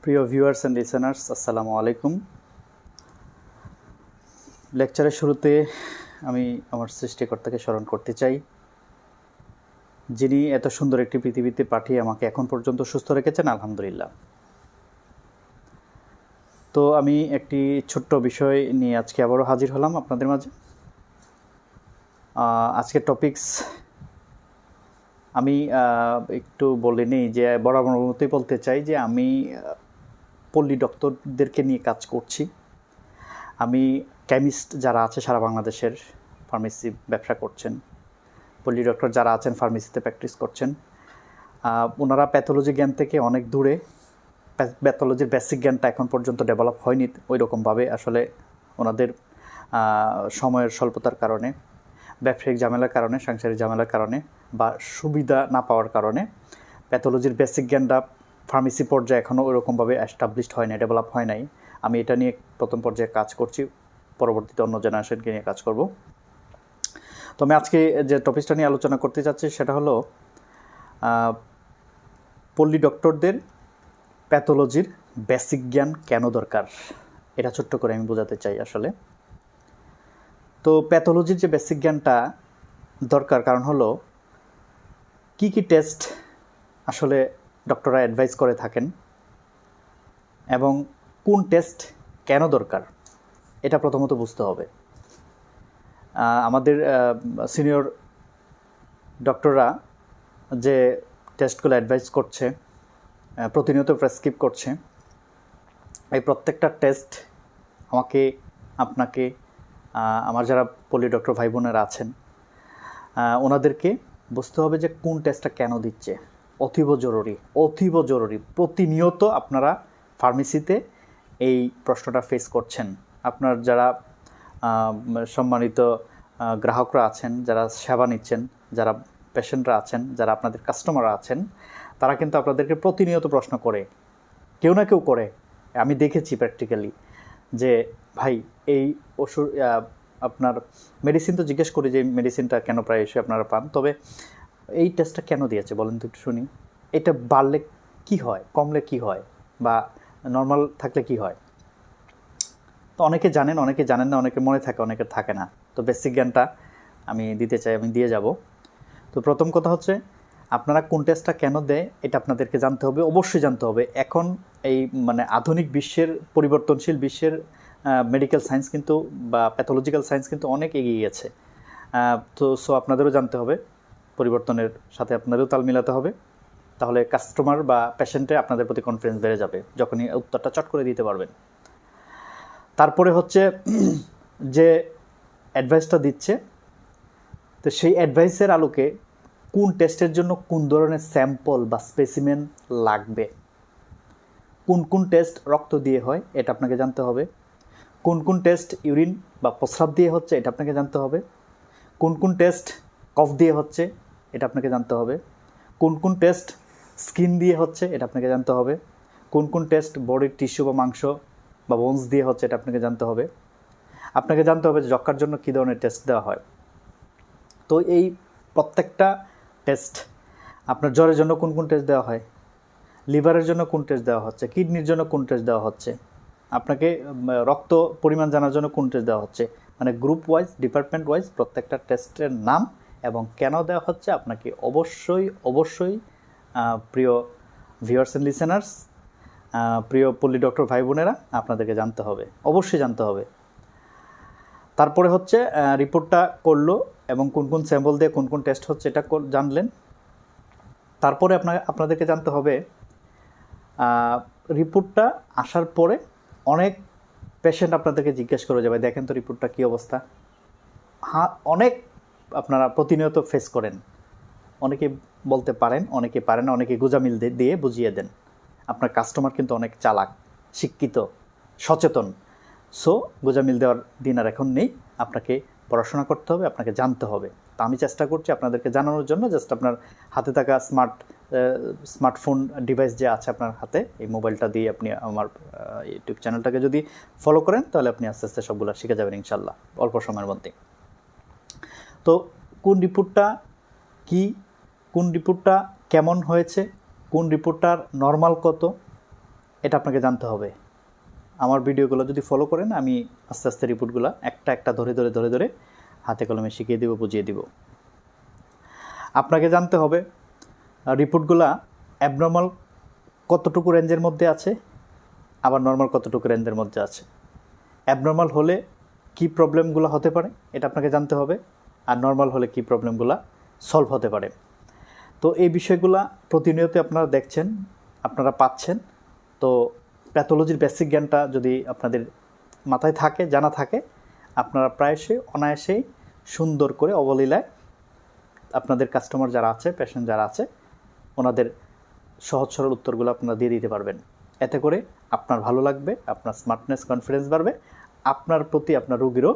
প্রিয় viewers and listeners, আসসালামু আলাইকুম। লেকচারের শুরুতে আমি আমার সৃষ্টিকর্তাকে স্মরণ করতে চাই, যিনি এত সুন্দর একটি পৃথিবীতে পাঠিয়ে আমাকে এখন পর্যন্ত সুস্থ রেখেছেন, আলহামদুলিল্লাহ। তো আমি একটি ছোট্ট বিষয় নিয়ে আজকে আবারও হাজির হলাম আপনাদের মাঝে। আজকের টপিকস আমি একটু বলে নিই যে বরাবর মতোই বলতে চাই যে আমি পল্লী ডক্টরদেরকে নিয়ে কাজ করছি। আমি কেমিস্ট যারা আছে সারা বাংলাদেশের ফার্মেসি ব্যবসা করছেন, পল্লী ডক্টর যারা আছেন ফার্মেসিতে প্র্যাকটিস করছেন, ওনারা প্যাথোলজি জ্ঞান থেকে অনেক দূরে। প্যাথোলজির বেসিক জ্ঞানটা এখন পর্যন্ত ডেভেলপ হয়নি ওই রকমভাবে। আসলে ওনাদের সময়ের স্বল্পতার কারণে, ব্যবসায়িক ঝামেলার কারণে, সাংসারিক ঝামেলার কারণে বা সুবিধা না পাওয়ার কারণে প্যাথোলজির বেসিক জ্ঞানটা ফার্মেসি পর্যায়ে এখনও ওইরকমভাবে এস্টাবলিশড হয় নাই, ডেভেলপ হয় নাই। আমি এটা নিয়ে প্রথম পর্যায়ে কাজ করছি, পরবর্তীতে অন্য জেনারেশনকে নিয়ে কাজ করব। তো আমি আজকে যে টপিকটা নিয়ে আলোচনা করতে চাচ্ছি সেটা হলো পল্লী ডক্টরদের প্যাথোলজির বেসিক জ্ঞান কেন দরকার, এটা ছোট্ট করে আমি বোঝাতে চাই আসলে। তো প্যাথোলজির যে বেসিক জ্ঞানটা দরকার কারণ হলো কি কি টেস্ট আসলে ডক্টররা অ্যাডভাইস করে থাকেন এবং কোন টেস্ট কেন দরকার, এটা প্রথমত বুঝতে হবে। আমাদের সিনিয়র ডক্টররা যে টেস্টগুলো অ্যাডভাইস করছে, প্রতিনিয়ত প্রেসক্রাইব করছে, এই প্রত্যেকটা টেস্ট আমাকে, আপনাকে, আমার যারা পল্লী ডক্টর ভাই বোনেরা আছেন ওনাদেরকে বুঝতে হবে যে কোন টেস্টটা কেন দিচ্ছে। অতীব জরুরি, অতীব জরুরি। প্রতিনিয়ত আপনারা ফার্মেসিতে এই প্রশ্নটা ফেস করছেন। আপনার যারা সম্মানিত গ্রাহকরা আছেন, যারা সেবা নিচ্ছেন, যারা পেশেন্টরা আছেন, যারা আপনাদের কাস্টমাররা আছেন, তারা কিন্তু আপনাদেরকে প্রতিনিয়ত প্রশ্ন করে, কেউ না কেউ করে। আমি দেখেছি প্র্যাকটিক্যালি যে ভাই এই ওষুধ আপনার মেডিসিন তো জিজ্ঞেস করি যে মেডিসিনটা কেন প্রায় এসে আপনারা পান, তবে এই টেস্টটা কেন দিয়েছে বলেন তো একটু শুনি। এটা বাড়লে কি হয়, কমলে কি হয়, বা নর্মাল থাকলে কি হয়। তো অনেকে জানেন, অনেকে জানেন না, অনেকে মনে থাকে, অনেকে থাকে না। তো বেসিক জ্ঞানটা আমি দিতে চাই, আমি দিয়ে যাব। তো প্রথম কথা হচ্ছে আপনারা কোন টেস্টটা কেন দেয় এটা আপনাদেরকে জানতে হবে, অবশ্যই জানতে হবে। এখন এই আধুনিক বিশ্বের, পরিবর্তনশীল বিশ্বের মেডিকেল সায়েন্স কিন্তু বা প্যাথোলজিক্যাল সায়েন্স কিন্তু অনেক এগিয়ে গেছে। তো আপনাদেরও জানতে হবে, পরিবর্তনের সাথে আপনাদেরও তাল মিলাতে হবে। তাহলে কাস্টমার বা পেশেন্টে আপনাদের প্রতি কনফিডেন্স বেড়ে যাবে যখনই উত্তরটা চট করে দিতে পারবেন। তারপরে হচ্ছে যে অ্যাডভাইসটা দিচ্ছে, তো সেই অ্যাডভাইসের আলোকে কোন টেস্টের জন্য কোন ধরনের স্যাম্পল বা স্পেসিমেন লাগবে, কোন কোন টেস্ট রক্ত দিয়ে হয় এটা আপনাকে জানতে হবে, কোন কোন টেস্ট ইউরিন বা প্রস্রাব দিয়ে হচ্ছে এটা আপনাকে জানতে হবে, কোন কোন টেস্ট কফ দিয়ে হচ্ছে এটা আপনাকে জানতে হবে, কোন কোন টেস্ট স্কিন দিয়ে হচ্ছে এটা আপনাকে জানতে হবে, কোন কোন টেস্ট বডির টিস্যু বা মাংস বা বোনস দিয়ে হচ্ছে এটা আপনাকে জানতে হবে। আপনাকে জানতে হবে যে যক্ষার জন্য কী ধরনের টেস্ট দেওয়া হয়। তো এই প্রত্যেকটা টেস্ট, আপনার জ্বরের জন্য কোন কোন টেস্ট দেওয়া হয়, লিভারের জন্য কোন টেস্ট দেওয়া হচ্ছে, কিডনির জন্য কোন টেস্ট দেওয়া হচ্ছে, আপনাকে রক্ত পরিমাণ জানার জন্য কোন টেস্ট দেওয়া হচ্ছে, গ্রুপ ওয়াইজ, ডিপার্টমেন্ট ওয়াইজ প্রত্যেকটা টেস্টের নাম এবং কেন দেওয়া হচ্ছে আপনাকে অবশ্যই অবশ্যই প্রিয় ভিউয়ার্স অ্যান্ড লিসেনার্স, প্রিয় পল্লী ডক্টর ভাই বোনেরা, আপনাদেরকে জানতে হবে, অবশ্যই জানতে হবে। তারপরে হচ্ছে রিপোর্টটা করলো এবং কোন কোন স্যাম্পল দিয়ে কোন কোন টেস্ট হচ্ছে এটা জানলেন। তারপরে আপনাদেরকে জানতে হবে রিপোর্টটা আসার পরে অনেক পেশেন্ট আপনাদেরকে জিজ্ঞেস করে যাবে, দেখেন তো রিপোর্টটা কী অবস্থা। হ্যাঁ, অনেক আপনারা প্রতিনিয়ত ফেস করেন। অনেকে বলতে পারেন, অনেকে পারেন না, অনেকে গোজামিল দিয়ে বুঝিয়ে দেন। আপনার কাস্টমার কিন্তু অনেক চালাক, শিক্ষিত, সচেতন। সো গোজামিল দেওয়ার দিন আর এখন নেই। আপনাকে পড়াশোনা করতে হবে, আপনাকে জানতে হবে। তা আমি চেষ্টা করছি আপনাদেরকে জানানোর জন্য। জাস্ট আপনার হাতে থাকা স্মার্টফোন ডিভাইস যে আছে আপনার হাতে, এই মোবাইলটা দিয়ে আপনি আমার ইউটিউব চ্যানেলটাকে যদি ফলো করেন তাহলে আপনি আস্তে আস্তে সবগুলো শিখে যাবেন ইনশাল্লাহ অল্প সময়ের মধ্যে। তো কোন রিপোর্টটা কি, কোন রিপোর্টটা কেমন হয়েছে, কোন রিপোর্টটার নর্মাল কত, এটা আপনাকে জানতে হবে। আমার ভিডিওগুলো যদি ফলো করেন, আমি আস্তে আস্তে রিপোর্টগুলো একটা একটা ধরে ধরে ধরে ধরে হাতে কলমে শিখিয়ে দেব, বুঝিয়ে দিব। আপনাকে জানতে হবে রিপোর্টগুলা অ্যাবনর্মাল কতটুকু রেঞ্জের মধ্যে আছে, আবার নর্মাল কতটুকু রেঞ্জের মধ্যে আছে। অ্যাবনর্মাল হলে কি প্রবলেমগুলো হতে পারে এটা আপনাকে জানতে হবে, আর নর্মাল হলে কি প্রবলেমগুলো সলভ হতে পারে। তো এই বিষয়গুলো প্রতিনিয়ত আপনারা দেখছেন, আপনারা পাচ্ছেন। তো প্যাথোলজির বেসিক জ্ঞানটা যদি আপনাদের মাথায় থাকে, জানা থাকে, আপনারা প্রায়শই অনায়াসেই সুন্দর করে অবলীলায় আপনাদের কাস্টমার যারা আছে, পেশেন্ট যারা আছে, ওনাদের সহজ সরল উত্তরগুলো আপনারা দিয়ে দিতে পারবেন। এতে করে আপনার ভালো লাগবে, আপনার স্মার্টনেস, কনফিডেন্স বাড়বে, আপনার প্রতি আপনার রোগীরও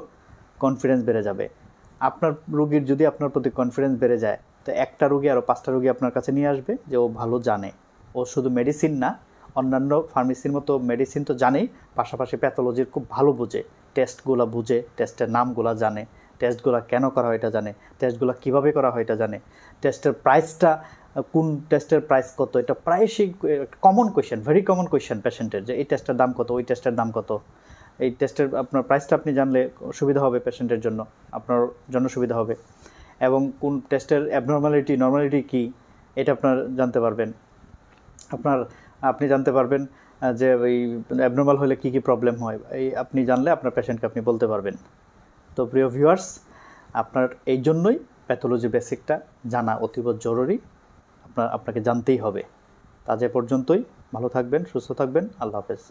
কনফিডেন্স বেড়ে যাবে। আপনার রোগীর যদি আপনার প্রতি কনফিডেন্স বেড়ে যায়, তো একটা রোগী আরও 5টা রোগী আপনার কাছে নিয়ে আসবে যে ও ভালো জানে। ও শুধু মেডিসিন না, অন্যান্য ফার্মেসির মতো মেডিসিন তো জানেই, পাশাপাশি প্যাথোলজির খুব ভালো বুঝে, টেস্টগুলো বুঝে, টেস্টের নামগুলো জানে, টেস্টগুলো কেন করা হয় এটা জানে, টেস্টগুলো কীভাবে করা হয় এটা জানে, টেস্টের প্রাইসটা, কোন টেস্টের প্রাইস কত, এটা প্রায়শই common question, very common question পেশেন্টের, যে এই টেস্টের দাম কত, ওই টেস্টের দাম কত। এই টেস্টের আপনার প্রাইসটা আপনি জানলে সুবিধা হবে পেশেন্টের জন্য, আপনার জন্য সুবিধা হবে। এবং কোন টেস্টের অ্যাবনর্মালিটি, নর্মালিটি কী, এটা আপনার জানতে পারবেন। আপনি জানতে পারবেন যে ওই অ্যাবনর্মাল হলে কী কী প্রবলেম হয়, এই আপনি জানলে আপনার পেশেন্টকে আপনি বলতে পারবেন। তো প্রিয় ভিউয়ার্স, আপনার এই জন্যই প্যাথোলজি বেসিকটা জানা অতীব জরুরি, আপনাকে জানতেই হবে। আজ এ পর্যন্তই। ভালো থাকবেন, সুস্থ থাকবেন। আল্লাহ হাফেজ।